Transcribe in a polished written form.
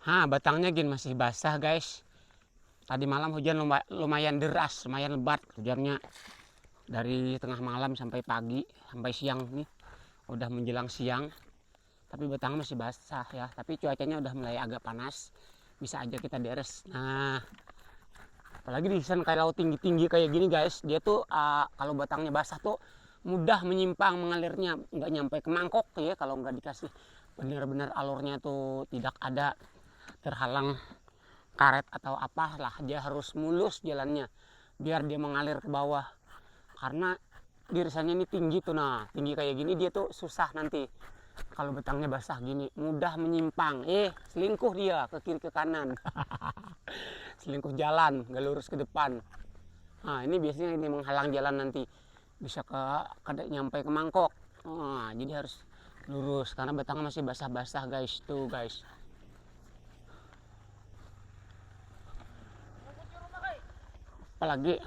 Batangnya gini masih basah guys. Tadi malam hujan lumayan deras, lumayan lebat hujannya. Dari tengah malam sampai pagi, sampai siang nih. Udah menjelang siang. Tapi batangnya masih basah ya. Tapi cuacanya udah mulai agak panas. Bisa aja kita deres. Nah, apalagi di sana kayak laut tinggi-tinggi kayak gini guys. Dia tuh kalau batangnya basah tuh mudah menyimpang mengalirnya. Nggak nyampe ke mangkok ya kalau nggak dikasih benar-benar alurnya tuh tidak ada terhalang karet atau apalah. Dia harus mulus jalannya biar dia mengalir ke bawah. Karena dirisannya ini tinggi tuh, nah tinggi kayak gini dia tuh susah nanti kalau batangnya basah gini, mudah menyimpang. Selingkuh dia ke kiri ke kanan. Selingkuh jalan, nggak lurus ke depan. Nah ini biasanya ini menghalang jalan nanti, bisa nyampe ke mangkok. Nah, jadi harus lurus karena batangnya masih basah-basah guys. Tuh guys, apalagi